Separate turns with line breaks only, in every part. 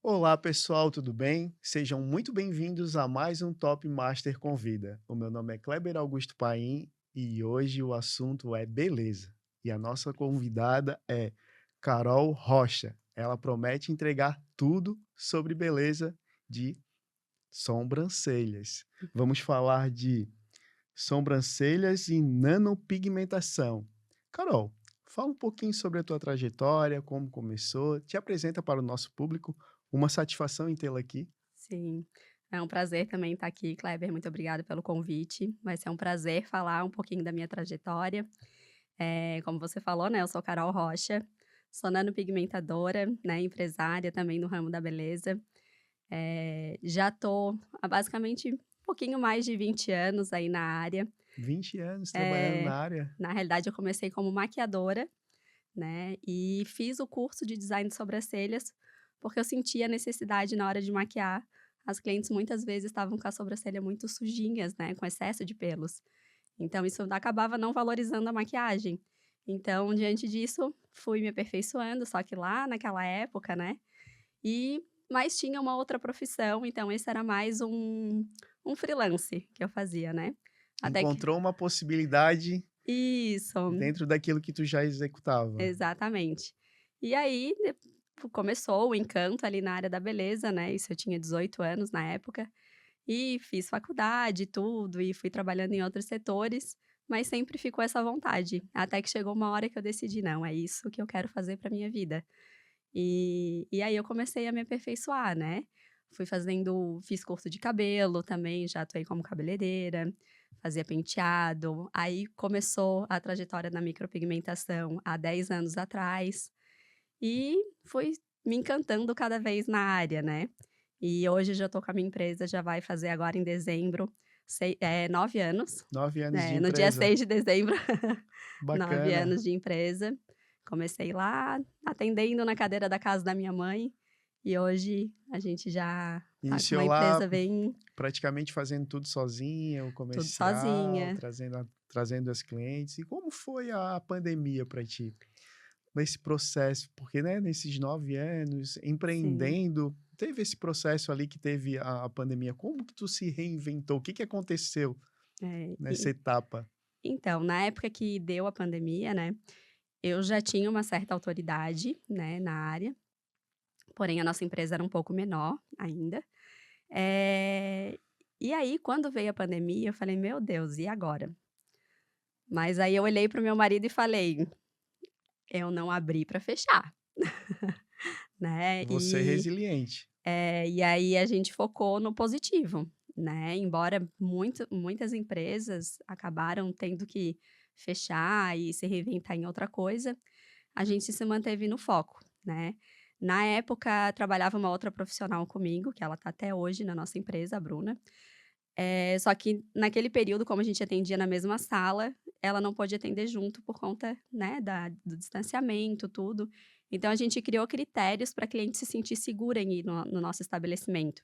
Olá pessoal, tudo bem? Sejam muito bem-vindos a mais um Top Master Convida. O meu nome é Kleber Augusto Paim e hoje o assunto é beleza. E a nossa convidada é Carol Rocha. Ela promete entregar tudo sobre beleza de sobrancelhas. Vamos falar de sobrancelhas e nanopigmentação. Carol, fala um pouquinho sobre a tua trajetória, como começou, te apresenta para o nosso público. Uma satisfação em tê-la aqui.
Sim, é um prazer também estar aqui, Kleber, muito obrigada pelo convite. Vai ser um prazer falar um pouquinho da minha trajetória. Como você falou, né, eu sou Carol Rocha, sou nanopigmentadora, né, empresária também no ramo da beleza. Já tô há basicamente um pouquinho mais de 20 anos aí na área.
20 anos trabalhando
Eh,
na área.
Na realidade eu comecei como maquiadora, né, e fiz o curso de design de sobrancelhas, porque eu sentia a necessidade na hora de maquiar. As clientes muitas vezes estavam com a sobrancelha muito sujinhas, né, com excesso de pelos. Então isso acabava não valorizando a maquiagem. Então, diante disso, fui me aperfeiçoando, só que lá naquela época, né, e mas tinha uma outra profissão, então esse era mais um freelance que eu fazia, né. Até que
Encontrou uma possibilidade
isso.
dentro daquilo que tu já executava.
Exatamente. E aí, começou o encanto ali na área da beleza, né, isso eu tinha 18 anos na época, e fiz faculdade e tudo, e fui trabalhando em outros setores, mas sempre ficou essa vontade, até que chegou uma hora que eu decidi: "Não, é isso que eu quero fazer para minha vida". E aí eu comecei a me aperfeiçoar, né, fiz curso de cabelo também, já atuei como cabeleireira, fazia penteado, aí começou a trajetória na micropigmentação há 10 anos atrás, e fui me encantando cada vez na área, né. E hoje já estou com a minha empresa, já vai fazer agora em dezembro, 9 anos,
9 anos de
né, no dia
empresa.
6 de dezembro, 9
Bacana.
anos de empresa. Comecei lá atendendo na cadeira da casa da minha mãe, e hoje a gente já tá com uma
Iniciou lá
empresa bem
praticamente fazendo tudo sozinha, o
tudo
comercial,
sozinha.
trazendo as clientes. E como foi a pandemia para ti? Nesse processo, porque, né, nesses 9 anos
Sim.
empreendendo, teve esse processo ali que teve a pandemia. Como que tu se reinventou? O que que aconteceu
É,
nessa etapa?
então, na época que deu a pandemia, né, eu já tinha uma certa autoridade, né, na área, porém a nossa empresa era um pouco menor ainda. Eh, e aí quando veio a pandemia eu falei: "Meu Deus, e agora?". Mas aí eu olhei para o meu marido e falei: "Eu não abri para fechar", né,
Você é resiliente.
e aí a gente focou no positivo, né, embora muitas empresas acabaram tendo que fechar e se reinventar em outra coisa, a gente se manteve no foco, né. Na época trabalhava uma outra profissional comigo, que ela tá até hoje na nossa empresa, a Bruna, só que naquele período, como a gente atendia na mesma sala, ela não pôde atender junto por conta, né, do distanciamento, tudo. Então a gente criou critérios para a cliente se sentir segura em ir no nosso estabelecimento.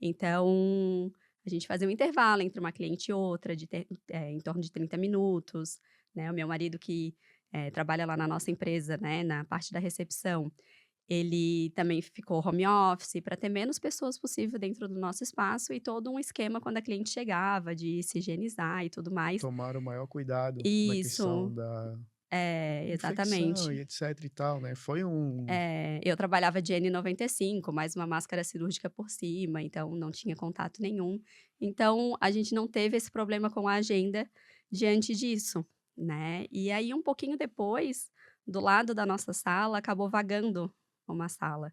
Então, a gente fazia um intervalo entre uma cliente e outra em torno de 30 minutos, né. O meu marido que, trabalha lá na nossa empresa, né, na parte da recepção, ele também ficou home office para ter menos pessoas possível dentro do nosso espaço e todo um esquema quando a cliente chegava de se higienizar e tudo mais.
Tomaram o maior cuidado na
Isso,
questão da infecção
exatamente.
e etc e tal, né. Foi um
Eu trabalhava de N95, mais uma máscara cirúrgica por cima, então não tinha contato nenhum. Então a gente não teve esse problema com a agenda diante disso, né. E aí um pouquinho depois, do lado da nossa sala, acabou vagando uma sala.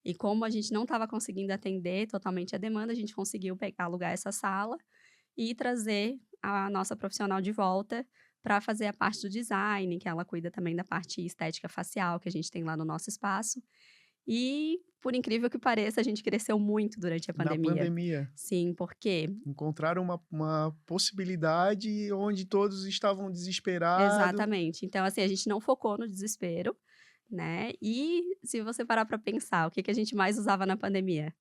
E como a gente não estava conseguindo atender totalmente a demanda, a gente conseguiu alugar essa sala e trazer a nossa profissional de volta para fazer a parte do design, que ela cuida também da parte estética facial que a gente tem lá no nosso espaço. E, por incrível que pareça, a gente cresceu muito durante a
na
pandemia.
pandemia.
Sim, porque
Encontraram uma possibilidade onde todos estavam desesperados.
exatamente. Então, assim, a gente não focou no desespero, né, e se você parar para pensar, o que que a gente mais usava na pandemia?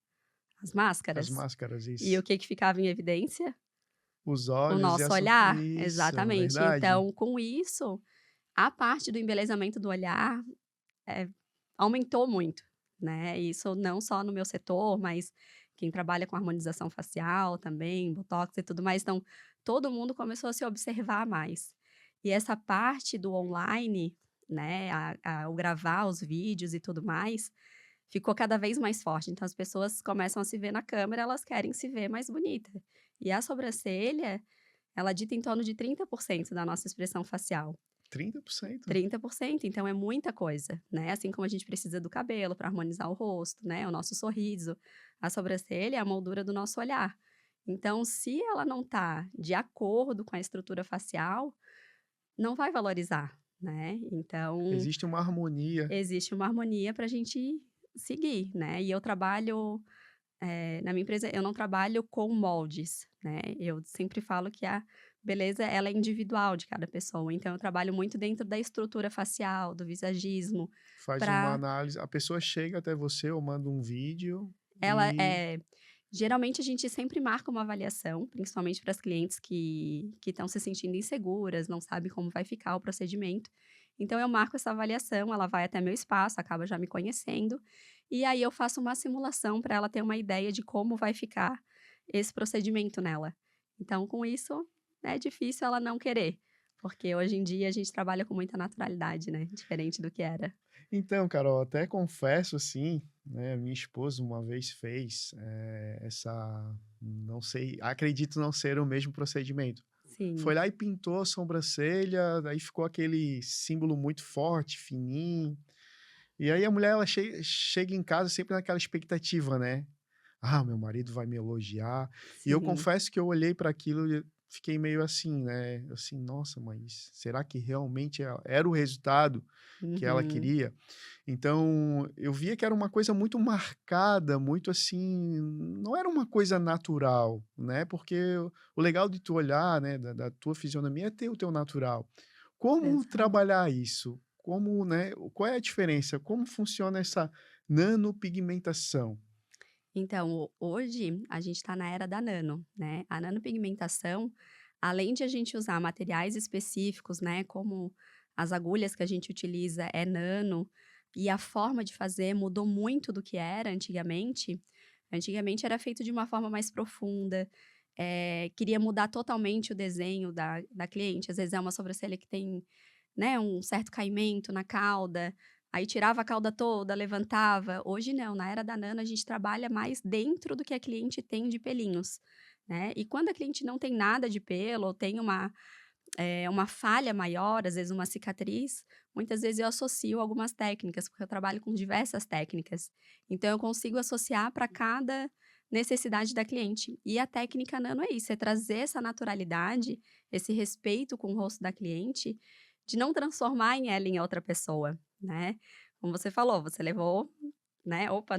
As
As
máscaras.
máscaras,
E o
isso.
que que ficava em evidência?
Os
O
olhos e a
nosso
so
olhar,
isso,
exatamente.
verdade.
Então, com isso, a parte do embelezamento do olhar, eh, aumentou muito, né? Isso não só no meu setor, mas quem trabalha com harmonização facial também, botox e tudo mais. Então, todo mundo começou a se observar mais. E essa parte do online, né, o gravar os vídeos e tudo mais, ficou cada vez mais forte. Então, as pessoas começam a se ver na câmera, elas querem se ver mais bonita. E a sobrancelha, ela dita em torno de 30% da nossa expressão facial.
30%?
30%, então é muita coisa, né? Assim como a gente precisa do cabelo para harmonizar o rosto, né? O nosso sorriso. A sobrancelha é a moldura do nosso olhar. Então, se ela não tá de acordo com a estrutura facial, não vai valorizar, né? Então,
Existe uma harmonia.
existe uma harmonia para a gente seguir, né? E eu trabalho, na minha empresa, eu não trabalho com moldes, né? Eu sempre falo que a beleza, ela é individual de cada pessoa. Então, eu trabalho muito dentro da estrutura facial, do visagismo,
Faz uma
para
análise, a pessoa chega até você ou manda um vídeo
ela
e
é geralmente a gente sempre marca uma avaliação, principalmente para as clientes que estão se sentindo inseguras, não sabem como vai ficar o procedimento. Então eu marco essa avaliação, ela vai até meu espaço, acaba já me conhecendo, e aí eu faço uma simulação para ela ter uma ideia de como vai ficar esse procedimento nela. Então com isso, é difícil ela não querer, porque hoje em dia a gente trabalha com muita naturalidade, né, diferente do que era.
então, Carol, até confesso assim, né, minha esposa uma vez fez, essa não sei, acredito não ser o mesmo procedimento. Foi
Sim.
lá e pintou a sobrancelha, daí ficou aquele símbolo muito forte, fininho. E aí a mulher ela chega em casa sempre naquela expectativa, né? "Ah, meu marido vai me elogiar". E eu
Sim.
confesso que eu olhei para aquilo e fiquei meio assim, né, assim: "Nossa, mas será que realmente era o resultado que ela
Uhum.
queria?". Então, eu via que era uma coisa muito marcada, muito assim, não era uma coisa natural, né, porque o legal de tu olhar, né, da tua fisionomia é ter o teu natural. Como
Exato.
trabalhar isso? Como, né, qual é a diferença? Como funciona essa nanopigmentação?
Então, hoje a gente está na era da nano, né? A nanopigmentação, além de a gente usar materiais específicos, né, como as agulhas que a gente utiliza é nano, e a forma de fazer mudou muito do que era antigamente. Antigamente era feito de uma forma mais profunda, queria mudar totalmente o desenho da cliente. Às vezes é uma sobrancelha que tem, né, um certo caimento na cauda, aí tirava a cauda toda, levantava. Hoje não, na era da nano a gente trabalha mais dentro do que a cliente tem de pelinhos, né. E quando a cliente não tem nada de pelo ou tem uma falha maior, às vezes uma cicatriz, muitas vezes eu associo algumas técnicas, porque eu trabalho com diversas técnicas. Então eu consigo associar para cada necessidade da cliente. E a técnica nano é isso, é trazer essa naturalidade, esse respeito com o rosto da cliente, de não transformar ela em outra pessoa, né. Como você falou, você levou, né, opa,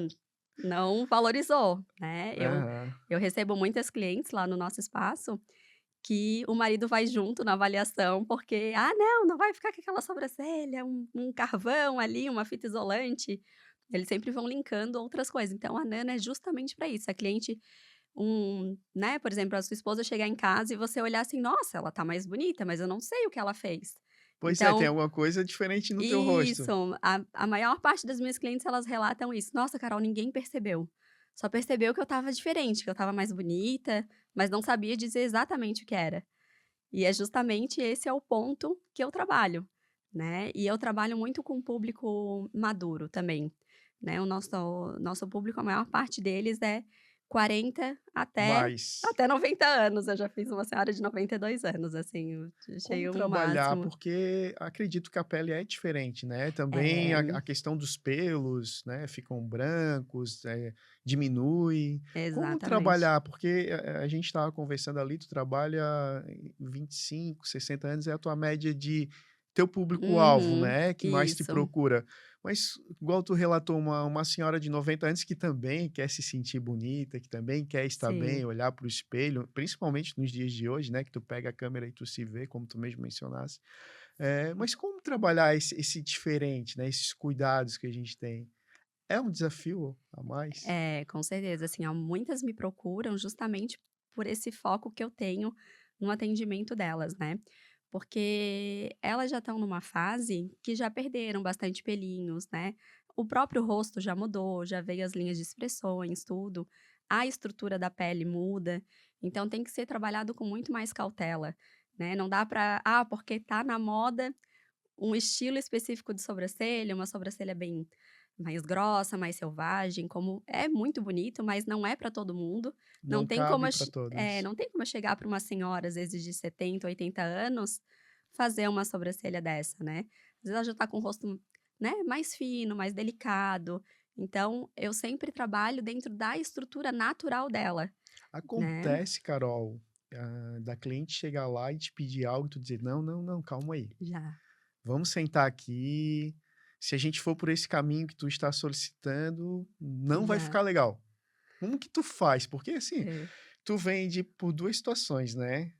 não valorizou, né.
Aham.
Eu recebo muitas clientes lá no nosso espaço que o marido vai junto na avaliação, porque: "Ah, não, não vai ficar com aquela sobrancelha, um carvão ali, uma fita isolante". Eles sempre vão linkando outras coisas. Então a Nana é justamente para isso, a cliente né, por exemplo, a sua esposa chegar em casa e você olhar assim: "Nossa, ela tá mais bonita, mas eu não sei o que ela fez".
Pois é, tem
Então
alguma coisa diferente no teu rosto.
isso, a maior parte das minhas clientes elas relatam isso: "Nossa, Carol, ninguém percebeu. Só percebeu que eu estava diferente, que eu estava mais bonita, mas não sabia dizer exatamente o que era". E é justamente esse é o ponto que eu trabalho, né. E eu trabalho muito com o público maduro também, né. O nosso público, a maior parte deles é 40
Mas
até 90 anos. Eu já fiz uma senhora de 92 anos, assim, eu achei
como
o
trabalhar?
máximo.
Porque acredito que a pele é diferente, né, também
É,
a questão dos pelos, né, ficam brancos, diminui. Como
exatamente.
trabalhar? Porque a gente estava conversando ali, tu trabalha em 25, 60 anos é a tua média de teu público-alvo,
Uhum,
né, que mais te
isso,
procura. Mas igual tu relatou uma senhora de 90 anos que também quer se sentir bonita, que também quer estar bem,
sim.
olhar para o espelho, principalmente nos dias de hoje, né, que tu pega a câmera e tu se vê, como tu mesmo mencionasse. Mas como trabalhar esse diferente, né, esses cuidados que a gente tem? É um desafio a mais?
É, com certeza, assim, ó, muitas me procuram justamente por esse foco que eu tenho no atendimento delas, né. Porque elas já estão numa fase que já perderam bastante pelinhos, né, o próprio rosto já mudou, já veio as linhas de expressões, tudo. A estrutura da pele muda, então tem que ser trabalhado com muito mais cautela, né, não dá para porque tá na moda um estilo específico de sobrancelha, uma sobrancelha bem mais grossa, mais selvagem, como é muito bonito, mas não é para todo mundo. Não
Não
tem como
cabe para todos.
não tem como eu chegar para uma senhora, às vezes de 70, 80 anos, fazer uma sobrancelha dessa, né. Às vezes ela já tá com o rosto, né, mais fino, mais delicado. Então, eu sempre trabalho dentro da estrutura natural dela, né.
Acontece, Carol, da cliente chegar lá e te pedir algo e tu dizer: "Não, não, não, calma aí.
Já,
Vamos sentar aqui. Se a gente for por esse caminho que tu está solicitando, não vai
já.
ficar legal". Como que tu faz? Porque, assim,
É.
tu vende por 2 situações, né,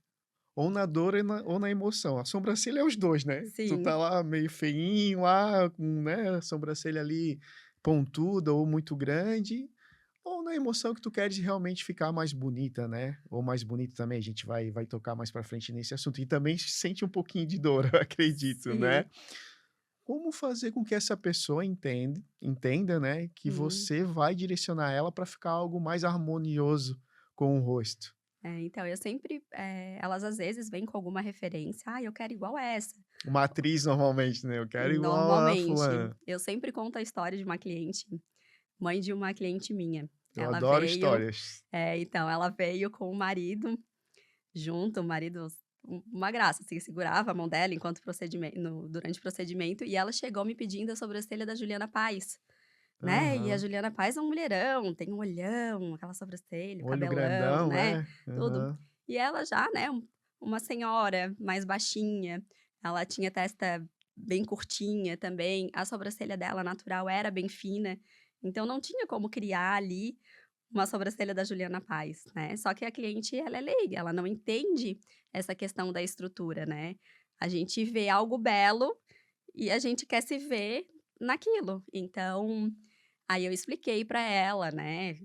ou na dor ou na emoção. A sobrancelha é os 2, né. Tu
Sim,
tá lá meio feinho lá, com, né, a sobrancelha ali pontuda ou muito grande, ou na emoção que tu queres realmente ficar mais bonita, né, ou mais bonito também, a gente vai tocar mais pra frente nesse assunto. E também sente um pouquinho de dor, eu acredito, né.
sim.
Como fazer com que essa pessoa entenda, né, que
Hum.
você vai direcionar ela para ficar algo mais harmonioso com o rosto?
É, então, eu sempre, elas às vezes vêm com alguma referência: "Ah, eu quero igual essa".
Uma atriz normalmente, né, "Eu quero igual a
Normalmente,
fulana".
eu sempre conto a história de uma cliente, mãe de uma cliente minha.
Eu
Ela
adoro
veio
histórias.
então, ela veio com o marido junto, o marido uma graça, assim, segurava a mão dela enquanto durante o procedimento, e ela chegou me pedindo a sobrancelha da Juliana Paes, né, e a
Aham.
Juliana Paes é um mulherão, tem um olhão, aquela sobrancelha, o
Olho
cabelão,
grandão,
né,
é.
tudo.
Aham.
E ela já, né, uma senhora mais baixinha, ela tinha testa bem curtinha também, a sobrancelha dela natural era bem fina, então não tinha como criar ali uma sobrancelha da Juliana Paes, né. Só que a cliente ela é leiga, ela não entende essa questão da estrutura, né. A gente vê algo belo e a gente quer se ver naquilo. Então, aí eu expliquei para ela, né,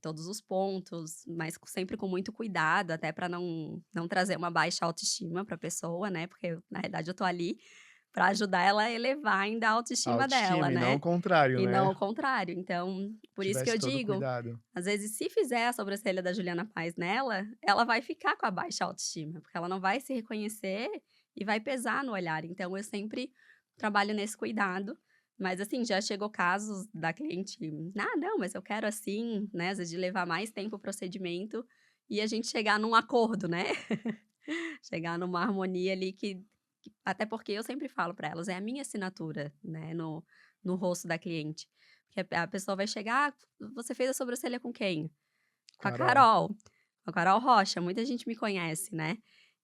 todos os pontos, mas sempre com muito cuidado, até para não trazer uma baixa autoestima para a pessoa, né, porque na realidade eu tô ali para ajudar ela a elevar ainda a autoestima dela,
Autoestima e não o
né,
contrário,
e não
né.
ao contrário. Então, por isso que
Tivesse
eu
todo
digo,
cuidado.
às vezes se fizer a sobrancelha da Juliana Paes nela, ela vai ficar com a baixa autoestima, porque ela não vai se reconhecer e vai pesar no olhar. Então eu sempre trabalho nesse cuidado, mas assim, já chegou casos da cliente: "Ah, não, mas eu quero assim", né, às vezes de levar mais tempo o procedimento e a gente chegar num acordo, né, chegar numa harmonia ali até porque eu sempre falo para elas, é a minha assinatura, né, no rosto da cliente. Porque a pessoa vai chegar: "Ah, você fez a sobrancelha com quem?". "Com a
Carol,
Carol, com a Carol Rocha", muita gente me conhece, né.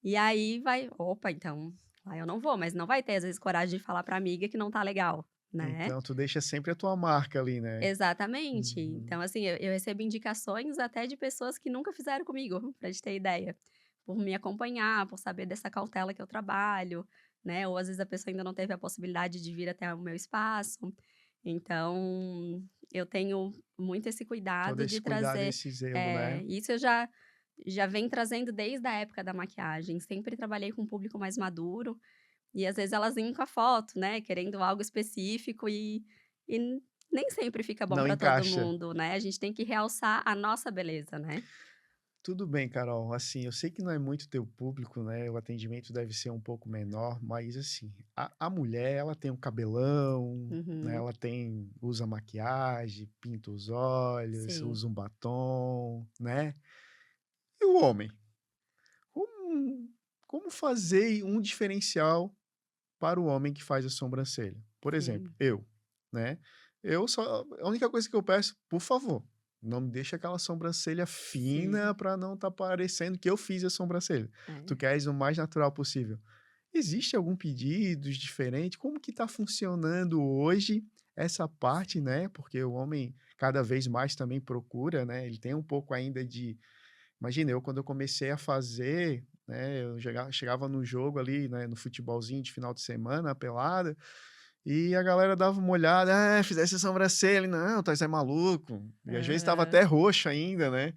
E aí vai: "Opa, então, lá eu não vou", mas não vai ter às vezes coragem de falar pra amiga que não tá legal, né.
então tu deixa sempre a tua marca ali, né.
Exatamente.
Uhum.
Então, assim, eu recebo indicações até de pessoas que nunca fizeram comigo, pra gente ter ideia. Por me acompanhar, por saber dessa cautela que eu trabalho, né, ou às vezes a pessoa ainda não teve a possibilidade de vir até o meu espaço. Então, eu tenho muito esse
Todo
cuidado
esse
de
cuidado e
trazer
esse zelo, né.
isso eu já venho trazendo desde a época da maquiagem. Sempre trabalhei com um público mais maduro, e às vezes elas vêm com a foto, né, querendo algo específico e nem sempre fica bom
Não
para todo
encaixa.
mundo, né, a gente tem que realçar a nossa beleza, né.
Tudo bem, Carol. Assim, eu sei que não é muito teu público, né? O atendimento deve ser um pouco menor, mas assim, a mulher, ela tem um cabelão, né?
Uhum,
Ela usa maquiagem, pinta os olhos,
sim.
usa um batom, né? E o homem? Como, como fazer um diferencial para o homem que faz a sobrancelha? Por exemplo,
Sim.
eu, né? A única coisa que eu peço, por favor, não me deixa aquela sobrancelha fina
Sim,
para não tá parecendo que eu fiz a sobrancelha. Tu
é.
queres o mais natural possível. Existe algum pedido diferente? Como que tá funcionando hoje essa parte, né? Porque o homem cada vez mais também procura, né? Ele tem um pouco ainda de. Imagina, eu quando eu comecei a fazer, né? Eu chegava no jogo ali, né? No futebolzinho de final de semana, a pelada. E a galera dava uma olhada: "Ah, fizesse a sobrancelha", "Não, tu é maluco". E às vezes estava
Aham.
até roxo ainda, né,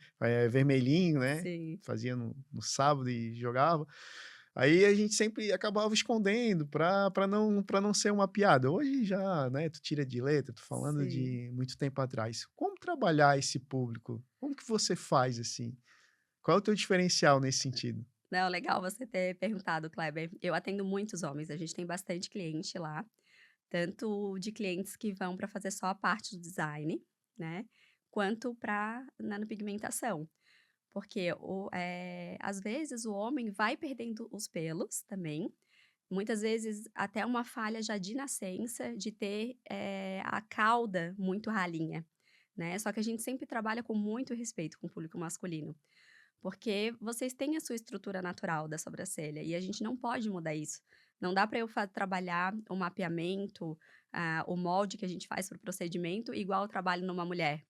vermelhinho, né,
Sim.
fazia no sábado e jogava. Aí a gente sempre acabava escondendo para não ser uma piada. Hoje já, né, tu tira de letra, tô falando
Sim.
de muito tempo atrás. Como trabalhar esse público? Como que você faz, assim? Qual é o teu diferencial nesse sentido?
Não, legal você ter perguntado, Kleber. Eu atendo muitos homens, a gente tem bastante cliente lá, tanto de clientes que vão para fazer só a parte do design, né, quanto para nanopigmentação. Porque às vezes o homem vai perdendo os pelos também, muitas vezes até uma falha já de nascença, de ter, a cauda muito ralinha, né. Só que a gente sempre trabalha com muito respeito com o público masculino, porque vocês têm a sua estrutura natural da sobrancelha e a gente não pode mudar isso. Não dá para eu trabalhar o mapeamento, o molde que a gente faz para o procedimento igual eu trabalho numa mulher,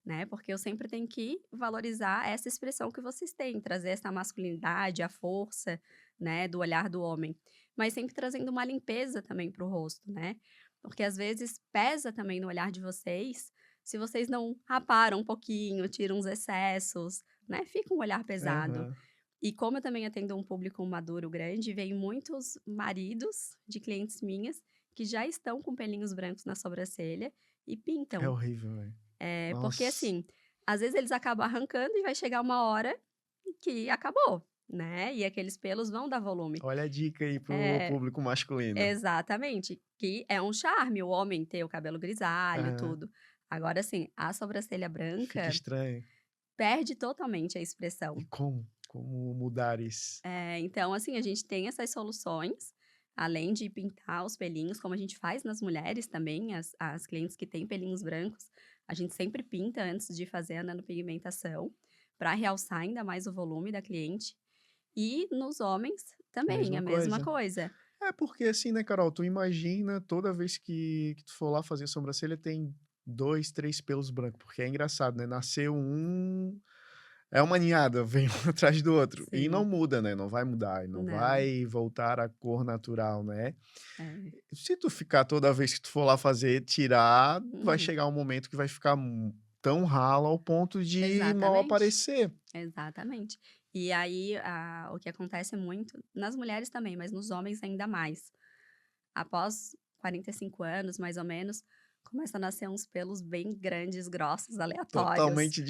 né, porque eu sempre tenho que valorizar essa expressão que vocês têm, trazer essa masculinidade, a força, né, do olhar do homem, mas sempre trazendo uma limpeza também para o rosto, né, porque às vezes pesa também no olhar de vocês, se vocês não aparam um pouquinho, tiram uns excessos, né, fica um olhar pesado.
Aham.
E como eu também atendo um público maduro grande, vem muitos maridos de clientes minhas que já estão com pelinhos brancos na sobrancelha e
É
pintam.
horrível, velho.
Porque
Nossa.
assim, às vezes eles acabam arrancando e vai chegar uma hora que acabou, né, e aqueles pelos vão dar volume.
Olha a dica aí pro
É,
público masculino.
exatamente, que é um charme o homem ter o cabelo grisalho,
Aham.
tudo. Agora assim, a sobrancelha
Fica
branca
estranho.
perde totalmente a
E
expressão.
como? Como mudar isso?
Então, assim, a gente tem essas soluções, além de pintar os pelinhos, como a gente faz nas mulheres também, as clientes que têm pelinhos brancos, a gente sempre pinta antes de fazer a nanopigmentação, para realçar ainda mais o volume da cliente. E nos homens também, a
Mesma
mesma
coisa.
coisa.
É porque assim, né, Carol, tu imagina toda vez que tu for lá fazer sobrancelha tem 2, 3 pelos brancos, porque é engraçado, né, nasceu um, é uma ninhada, vem um atrás do outro, e não
Sim,
muda, né, não vai mudar, e não
não,
vai voltar à cor natural, né.
é,
Se tu ficar toda vez que tu for lá fazer, tirar, vai
uhum,
chegar um momento que vai ficar tão ralo ao ponto de mal
exatamente.
aparecer.
Exatamente. E aí, o que acontece muito nas mulheres também, mas nos homens ainda mais. Após 45 anos, mais ou menos, começa a nascer uns pelos bem grandes, grossos, aleatórios,
Totalmente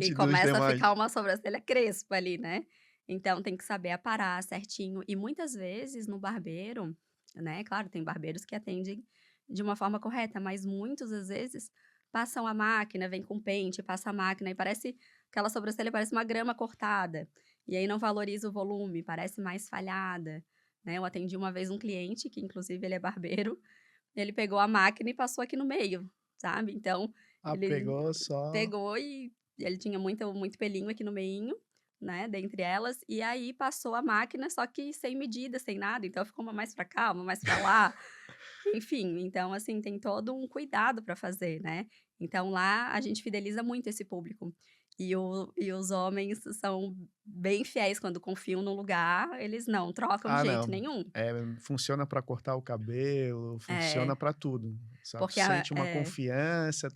e
diferente dos
começa a
demais.
ficar uma sobrancelha crespa ali, né. Então tem que saber aparar certinho. E muitas vezes no barbeiro, né, claro, tem barbeiros que atendem de uma forma correta, mas muitos, às vezes, passam a máquina, vem com pente, passa a máquina e parece aquela sobrancelha parece uma grama cortada, e aí não valoriza o volume, parece mais falhada, né. Eu atendi uma vez um cliente que inclusive ele é barbeiro, ele pegou a máquina e passou aqui no meio, sabe. Então,
Ah,
ele
pegou só.
pegou e ele tinha muito pelinho aqui no meinho, né, dentre elas, e aí passou a máquina, só que sem medida, sem nada, então ficou uma mais pra cá, uma mais pra lá, enfim. Então, assim, tem todo um cuidado para fazer, né. Então lá a gente fideliza muito esse público. E os homens são bem fiéis, quando confiam no lugar, eles não trocam de
Ah,
jeito
não.
nenhum.
Funciona para cortar o cabelo, funciona
É,
para tudo, sabe. Tu
porque
sente uma confiança,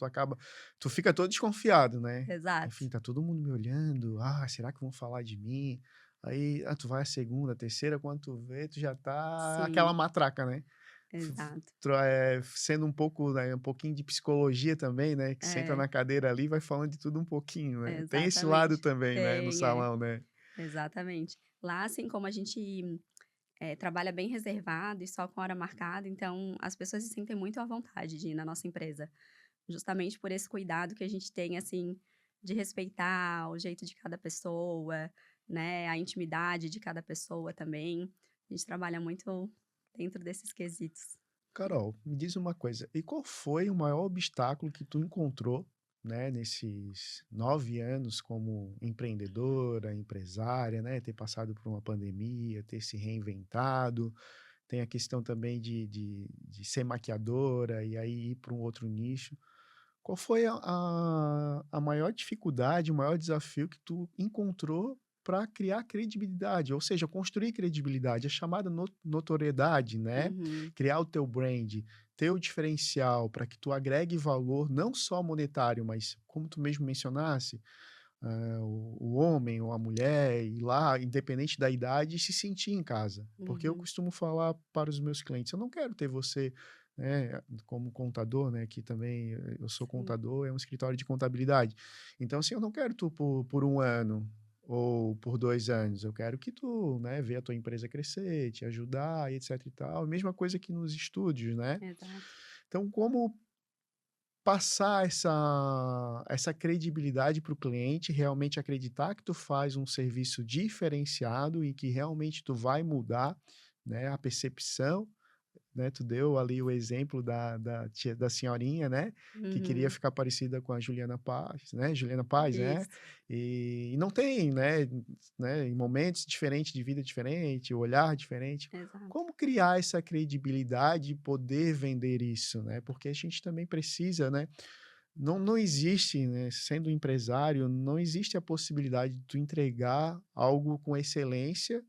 tu fica todo desconfiado, né.
exato,
Enfim, tá todo mundo me olhando, "Ah, será que vão falar de mim?". Aí, tu vai a segunda, a terceira, quando tu vê, tu já tá aquela
sim,
matraca, né.
exato.
Sendo um pouco, né, um pouquinho de psicologia também, né, que senta
É.
na cadeira ali e vai falando de tudo um pouquinho, né. Tem esse lado
Exatamente.
também, né, no
Tem, é.
salão, né.
Exatamente. Lá, assim como a gente, trabalha bem reservado e só com hora marcada, então as pessoas se sentem muito à vontade de ir na nossa empresa, justamente por esse cuidado que a gente tem, assim, de respeitar o jeito de cada pessoa, né, a intimidade de cada pessoa também. A gente trabalha muito dentro desses quesitos.
Carol, me diz uma coisa, e qual foi o maior obstáculo que tu encontrou, né, nesses 9 anos como empreendedora, empresária, né, ter passado por uma pandemia, ter se reinventado, tem a questão também de ser maquiadora e aí ir para um outro nicho. Qual foi a maior dificuldade, o maior desafio que tu encontrou para criar credibilidade, ou seja, construir credibilidade, a chamada notoriedade, né,
Uhum.
criar o teu brand, ter o diferencial para que tu agregue valor não só monetário, mas como tu mesmo mencionasse, o homem ou a mulher ir lá, independente da idade, e se sentir em casa. Porque eu
Uhum.
costumo falar para os meus clientes, eu não quero ter você, né, como contador, né, que também eu sou
Sim,
contador, é um escritório de contabilidade. Então, assim, eu não quero tu por 1 ano ou por 2 anos, eu quero que tu, né, vê a tua empresa crescer, te ajudar e etc e tal. Mesma coisa que nos estúdios, né.
exato.
Então, como passar essa credibilidade para o cliente, realmente acreditar que tu faz um serviço diferenciado e que realmente tu vai mudar, né, a percepção, né, tu deu ali o exemplo da senhorinha, né, que queria
Uhum.
ficar parecida com a Juliana Paz, né, Juliana Paz, né,
Isso,
e não tem, né, em momentos diferentes de vida diferente, olhar diferente.
exato.
Como criar essa credibilidade e poder vender isso, né, porque a gente também precisa, né, não existe, né, sendo empresário, não existe a possibilidade de tu entregar algo com excelência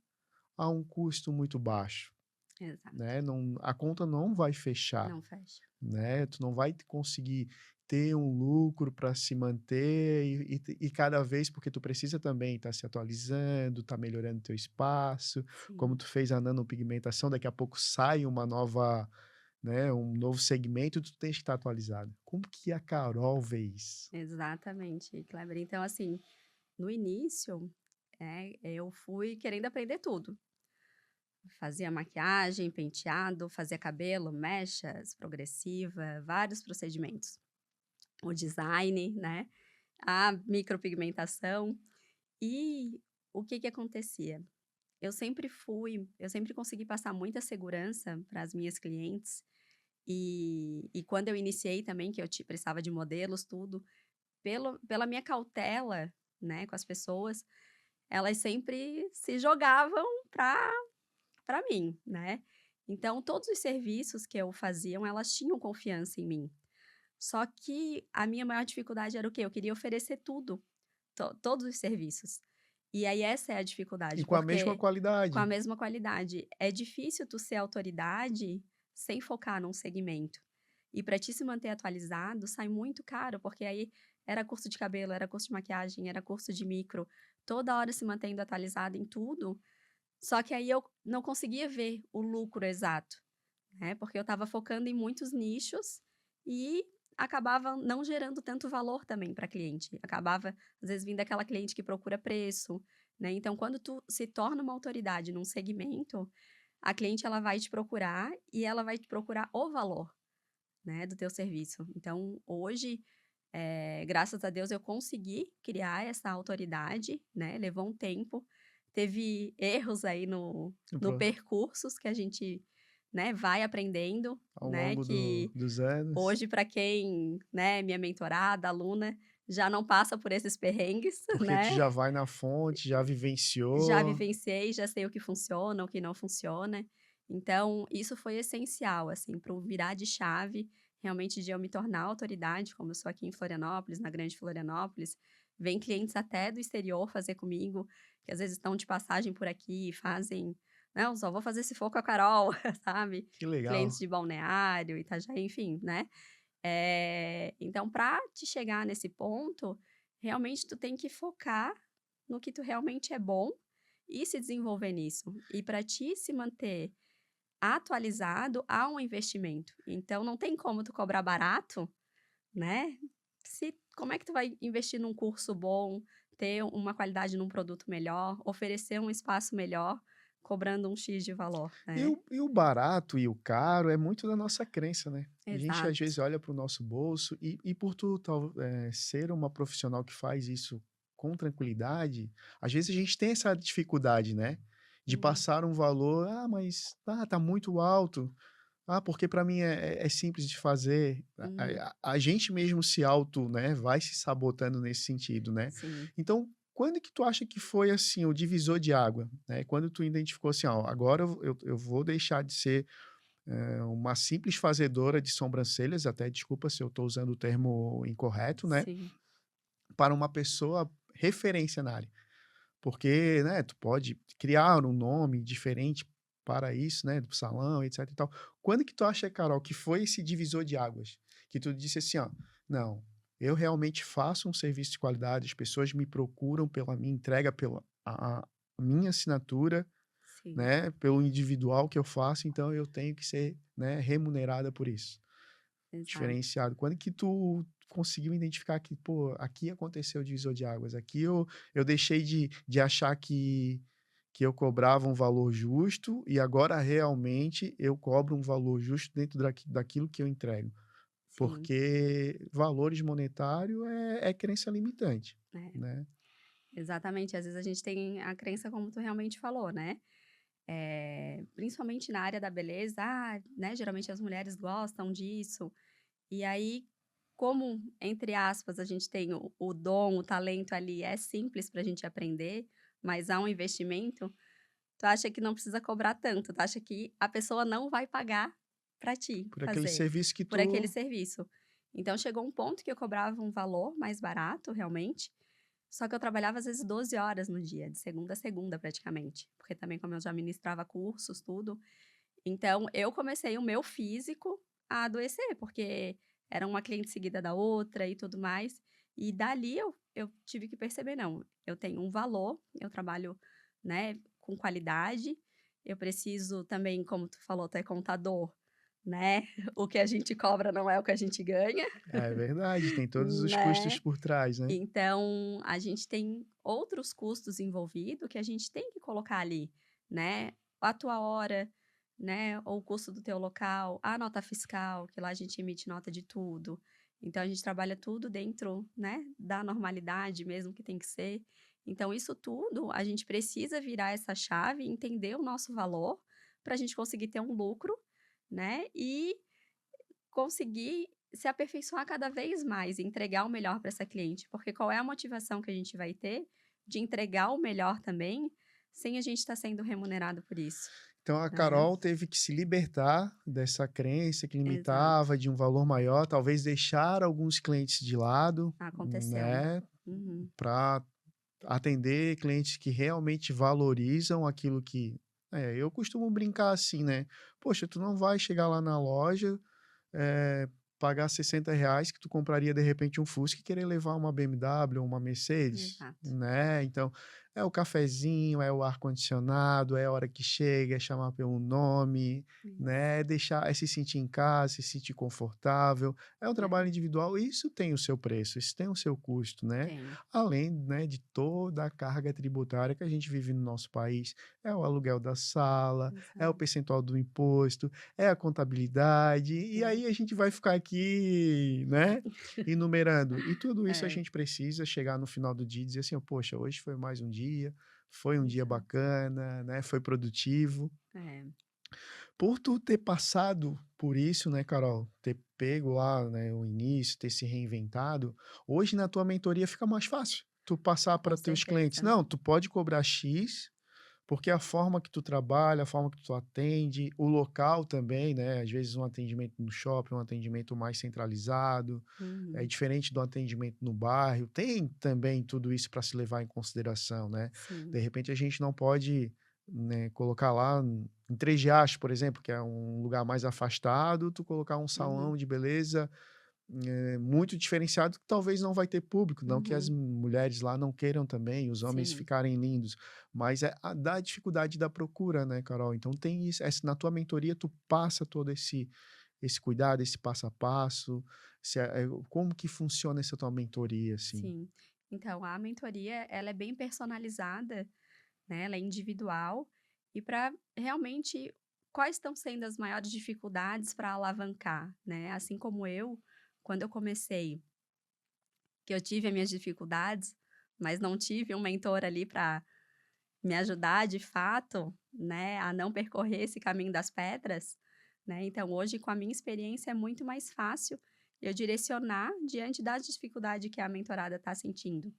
a um custo muito baixo,
Exato.
né, não, a conta não vai fechar,
Não fecha.
né, tu não vai conseguir ter um lucro para se manter e cada vez porque tu precisa também estar se atualizando, estar melhorando teu espaço, como
Sim,
tu fez a nanopigmentação, daqui a pouco sai uma nova, né, um novo segmento, tu tens que estar atualizado. Como que a Carol vê isso?
exatamente, Kleber. Então, assim, no início, eu fui querendo aprender tudo. Fazia maquiagem, penteado, fazia cabelo, mechas, progressiva, vários procedimentos. O design, né, a micropigmentação. E o que que acontecia? Eu sempre consegui passar muita segurança para as minhas clientes, e quando eu iniciei também, que eu precisava de modelos, tudo, pela minha cautela, né, com as pessoas, elas sempre se jogavam para mim, né. Então todos os serviços que eu faziam, elas tinham confiança em mim. Só que a minha maior dificuldade era o quê? Eu queria oferecer tudo, todos os serviços. E aí essa é a
E
dificuldade,
com a mesma
porque com a
qualidade.
mesma qualidade. É difícil tu ser autoridade sem focar num segmento. E para ti se manter atualizado, sai muito caro, porque aí era curso de cabelo, era curso de maquiagem, era curso de micro, toda hora se mantendo atualizado em tudo. Só que aí eu não conseguia ver o lucro exato, né, porque eu estava focando em muitos nichos e acabava não gerando tanto valor também para cliente. Acabava, às vezes, vindo aquela cliente que procura preço, né. Então quando tu se torna uma autoridade num segmento, a cliente ela vai te procurar e ela vai te procurar o valor, né, do teu serviço. Então hoje, graças a Deus eu consegui criar essa autoridade, né, levou um tempo, teve erros aí
No
no
pro
percursos que a gente, né, vai aprendendo,
Ao
né,
longo
que
dos anos,
hoje para quem, né, minha mentorada, aluna, já não passa por esses perrengues,
porque tu
né,
já vai na fonte, já
já
vivenciou.
vivenciei, já sei o que funciona, o que não funciona. Então, isso foi essencial, assim, para um virar de chave, realmente de eu me tornar autoridade, como eu sou aqui em Florianópolis, na Grande Florianópolis. Vem clientes até do exterior fazer comigo, que às vezes estão de passagem por aqui e fazem: "Não, só vou fazer se for com a Carol", sabe.
Que legal.
Clientes de Balneário, Itajaí, enfim, né. Então para te chegar nesse ponto, realmente tu tem que focar no que tu realmente é bom e se desenvolver nisso. E para ti se manter atualizado, há um investimento. Então não tem como tu cobrar barato, né, se como é que tu vai investir num curso bom, ter uma qualidade num produto melhor, oferecer um espaço melhor, cobrando um X de valor, né.
E o barato e o caro é muito da nossa crença, né. A gente às vezes
Exato.
olha para o nosso bolso e por tu ser uma profissional que faz isso com tranquilidade, às vezes a gente tem essa dificuldade, né, de
Uhum.
passar um valor: "Ah, mas tá muito alto. Ah, porque para mim é simples de fazer".
Uhum.
A gente mesmo se auto, né, vai se sabotando nesse sentido, né.
Sim.
Então, quando que tu acha que foi, assim, o divisor de água, né? Quando tu identificou assim: "Ó, agora eu vou deixar de ser, uma simples fazedora de sobrancelhas", até desculpa se eu estou usando o termo incorreto, né,
Sim.
para uma pessoa referência na área. Porque, né, tu pode criar um nome diferente para isso, né, do salão, etc e tal. Quando que tu acha, Carol, que foi esse divisor de águas? Que tu disse assim: "Ó, não, eu realmente faço um serviço de qualidade, as pessoas me procuram pela minha entrega, pela a minha assinatura,
Sim,
né, pelo individual que eu faço, então eu tenho que ser, né, remunerada por isso.
exato.
Diferenciado. Quando que tu conseguiu identificar que, pô, aqui aconteceu o divisor de águas, aqui eu deixei de achar que eu cobrava um valor justo e agora realmente eu cobro um valor justo dentro daquilo que eu entrego.
Sim,
Porque valores monetário é crença limitante,
é,
né.
exatamente. Às vezes a gente tem a crença como tu realmente falou, né, principalmente na área da beleza, né, geralmente as mulheres gostam disso, e aí, como, entre aspas, a gente tem o dom, o talento ali, é simples para a gente aprender, mas há um investimento, tu acha que não precisa cobrar tanto, tu acha que a pessoa não vai pagar para ti
Por aquele
fazer,
serviço que
por aquele
tu
serviço. Então chegou um ponto que eu cobrava um valor mais barato, realmente, só que eu trabalhava às vezes 12 horas no dia, de segunda a segunda praticamente, porque também como eu já ministrava cursos, tudo, então eu comecei o meu físico a adoecer, porque era uma cliente seguida da outra e tudo mais, e dali eu tive que perceber: "Não, eu tenho um valor, eu trabalho, né, com qualidade, eu preciso também", como tu falou, tu é contador, né, o que a gente cobra não é o que a gente ganha,
é verdade, tem todos os custos
né.
por trás, né.
Então, a gente tem outros custos envolvidos que a gente tem que colocar ali, né. A tua hora, né, ou o custo do teu local, a nota fiscal, que lá a gente emite nota de tudo. Então a gente trabalha tudo dentro, né, da normalidade mesmo que tem que ser. Então isso tudo, a gente precisa virar essa chave, entender o nosso valor, para a gente conseguir ter um lucro, né, e conseguir se aperfeiçoar cada vez mais e entregar o melhor para essa cliente, porque qual é a motivação que a gente vai ter de entregar o melhor também, sem a gente estar sendo remunerado por isso,
Então a
né.
Carol teve que se libertar dessa crença que
Exato,
limitava de um valor maior, talvez deixar alguns clientes de lado,
aconteceu.
né,
Uhum,
para atender clientes que realmente valorizam aquilo que eu costumo brincar assim, né, poxa, tu não vai chegar lá na loja, pagar R$ 60 que tu compraria de repente um Fusca e querer levar uma BMW ou uma Mercedes,
exato.
né, então, é o cafezinho, é o ar-condicionado, é a hora que chega, é chamar pelo nome,
Isso,
né, é se sentir em casa, se sentir confortável, é um
é,
trabalho individual e isso tem o seu preço, isso tem o seu custo, né,
tem.
além, né, de toda a carga tributária que a gente vive no nosso país, é o aluguel da sala, é o
Exato,
percentual do imposto, é a contabilidade, e
é.
aí a gente vai ficar aqui, né, enumerando. E tudo isso a
É,
gente precisa chegar no final do dia e dizer assim: "Ó, poxa, hoje foi mais um dia, foi um dia
exato.
bacana, né, foi produtivo".
É,
Por tu ter passado por isso, né, Carol, ter pego lá, né, o início, ter se reinventado, hoje na tua mentoria fica mais fácil tu passar
com
para teus clientes:
certeza.
"Não, tu pode cobrar X porque a forma que tu trabalha, a forma que tu atende, o local também, né, às vezes um atendimento no shopping, um atendimento mais centralizado, é
Uhum,
diferente do atendimento no bairro, tem também tudo isso para se levar em consideração, né.
sim.
De repente a gente não pode, né, colocar lá em Três Riachos, por exemplo, que é um lugar mais afastado, tu colocar um
Uhum,
salão de beleza muito diferenciado que talvez não vai ter público, não que as
uhum,
mulheres lá não queiram também, os homens
sim.
ficarem lindos, mas é a da dificuldade da procura, né, Carol. Então tem isso, essa na tua mentoria tu passa todo esse cuidado, esse passo a passo, como que funciona essa tua mentoria, assim?
Sim. Então, a mentoria, ela é bem personalizada, né, ela é individual, e para realmente quais estão sendo as maiores dificuldades para alavancar, né? Assim como eu, quando eu comecei, que eu tive as minhas dificuldades, mas não tive um mentor ali para me ajudar de fato, né, a não percorrer esse caminho das pedras, né? Então, hoje, com a minha experiência, é muito mais fácil eu direcionar diante da dificuldade que a mentorada está sentindo.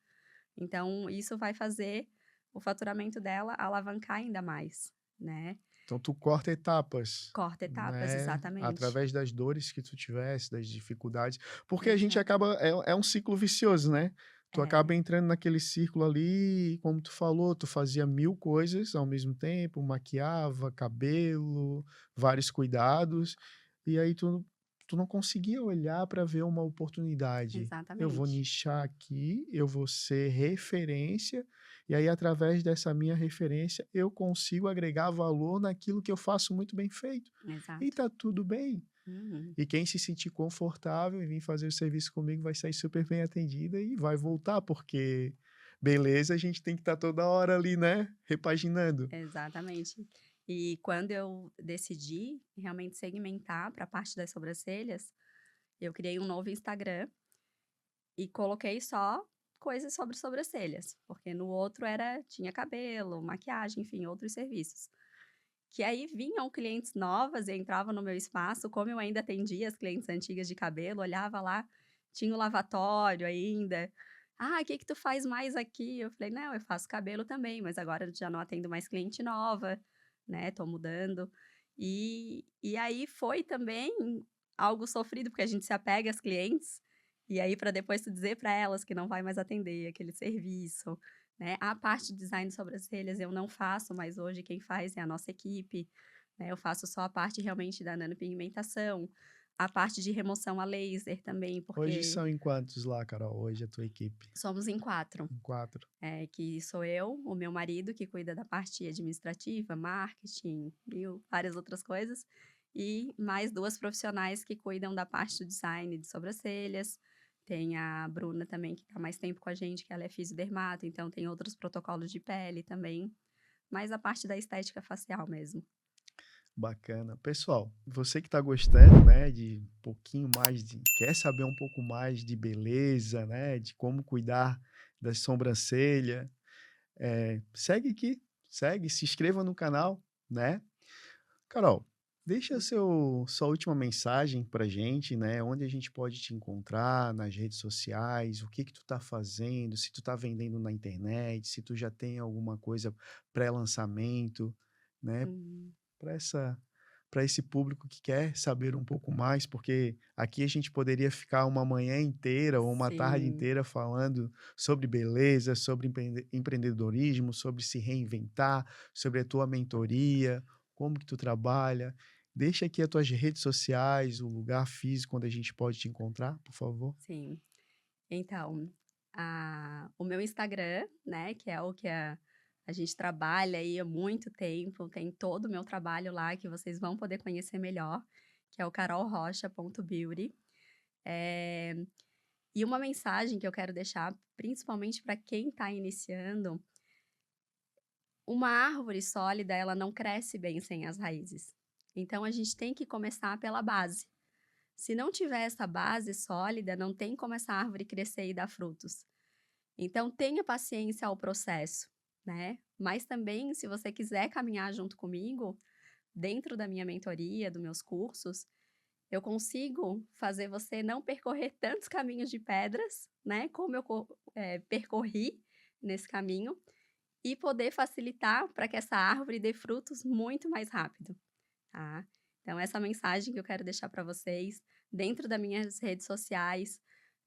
Então, isso vai fazer o faturamento dela alavancar ainda mais, né.
Então tu corta etapas,
Corta etapas,
né,
exatamente.
através das dores que tu tivesse, das dificuldades, porque a gente
Exato.
acaba é um ciclo vicioso, né. Tu
É,
acaba entrando naquele círculo ali, como tu falou, tu fazia 1000 coisas ao mesmo tempo, maquiava, cabelo, vários cuidados, e aí tu tu não conseguia olhar para ver uma oportunidade. Eu vou
Exatamente,
nichar aqui, eu vou ser referência, e aí através dessa minha referência eu consigo agregar valor naquilo que eu faço muito bem feito. E
exato.
tá tudo bem.
Uhum,
E quem se sentir confortável em vir fazer o serviço comigo vai sair super bem atendida e vai voltar, porque beleza, a gente tem que estar toda hora ali, né, repaginando.
exatamente. E quando eu decidi realmente segmentar para a parte das sobrancelhas, eu criei um novo Instagram e coloquei só coisas sobre sobrancelhas, porque no outro tinha cabelo, maquiagem, enfim, outros serviços. Que aí vinham clientes novas e entravam no meu espaço, como eu ainda atendia as clientes antigas de cabelo, olhava lá, tinha o lavatório ainda. "Ah, o que que tu faz mais aqui?" Eu falei: "Não, eu faço cabelo também, mas agora eu já não atendo mais cliente nova, né, tô mudando". E aí foi também algo sofrido, porque a gente se apega às clientes, e aí para depois tu dizer para elas que não vai mais atender aquele serviço, né. A parte de design de sobrancelhas eu não faço, mas hoje quem faz é a nossa equipe, né, eu faço só a parte realmente da nanopigmentação, a parte de remoção a laser também,
Hoje
porque
são em quantos lá, Carol? Hoje a tua equipe?
somos em 4,
Em 4.
que sou eu, o meu marido que cuida da parte administrativa, marketing e várias outras coisas, e mais 2 profissionais que cuidam da parte do design de sobrancelhas. Tem a Bruna também que está mais tempo com a gente, que ela é fisiodermato, então tem outros protocolos de pele também. Mais a parte da estética facial mesmo.
Bacana. Pessoal, você que está gostando, né, de um pouquinho mais de quer saber um pouco mais de beleza, né, de como cuidar da sobrancelha, segue aqui, segue, se inscreva no canal, né. Carol, deixa sua última mensagem pra gente, né, onde a gente pode te encontrar nas redes sociais, o que que tu tá fazendo, se tu tá vendendo na internet, se tu já tem alguma coisa pré-lançamento, né,
Uhum.
para essa para esse público que quer saber um pouco mais, porque aqui a gente poderia ficar uma manhã inteira ou uma tarde
Sim,
inteira falando sobre beleza, sobre empreendedorismo, sobre se reinventar, sobre a tua mentoria, como que tu trabalha. Deixa aqui as tuas redes sociais, o lugar físico onde a gente pode te encontrar, por favor.
sim. Então, o meu Instagram, né, que é o que a gente trabalha aí há muito tempo, tem todo o meu trabalho lá que vocês vão poder conhecer melhor, que é o carolrocha.beauty. Eh, e uma mensagem que eu quero deixar, principalmente para quem está iniciando, uma árvore sólida, ela não cresce bem sem as raízes. Então a gente tem que começar pela base. Se não tiver essa base sólida, não tem como essa árvore crescer e dar frutos. Então tenha paciência ao processo, né. Mas também, se você quiser caminhar junto comigo, dentro da minha mentoria, dos meus cursos, eu consigo fazer você não percorrer tantos caminhos de pedras, né, como eu percorri nesse caminho, e poder facilitar para que essa árvore dê frutos muito mais rápido, tá. Então essa mensagem que eu quero deixar para vocês, dentro das minhas redes sociais,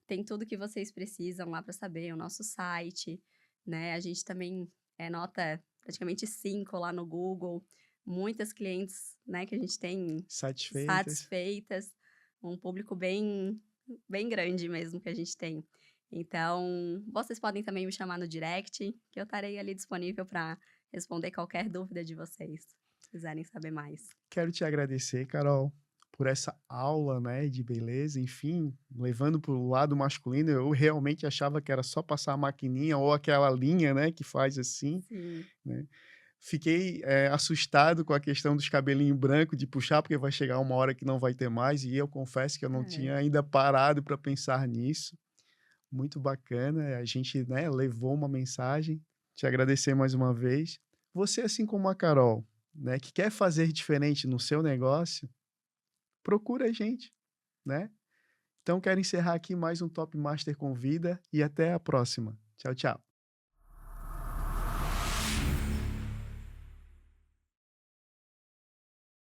tem tudo que vocês precisam lá para saber, o nosso site, né, a gente também é nota praticamente 5 lá no Google, muitas clientes, né, que a gente tem
Satisfeitas?
satisfeitas, um público bem grande mesmo que a gente tem. Então, vocês podem também me chamar no direct, que eu estarei ali disponível para responder qualquer dúvida de vocês, se quiserem saber mais.
Quero te agradecer, Carol, por essa aula, né, de beleza, enfim, levando para o lado masculino, eu realmente achava que era só passar a maquininha ou aquela linha, né, que faz assim,
Sim,
né. Fiquei, assustado com a questão dos cabelinho branco de puxar, porque vai chegar uma hora que não vai ter mais, e eu confesso que eu não
é,
tinha ainda parado para pensar nisso. Muito bacana, a gente, né, levou uma mensagem. Te agradecer mais uma vez. Você, assim como a Carol, né, que quer fazer diferente no seu negócio, procura a gente, né. Então quero encerrar aqui mais um Top Master Convida e até a próxima. Tchau, tchau.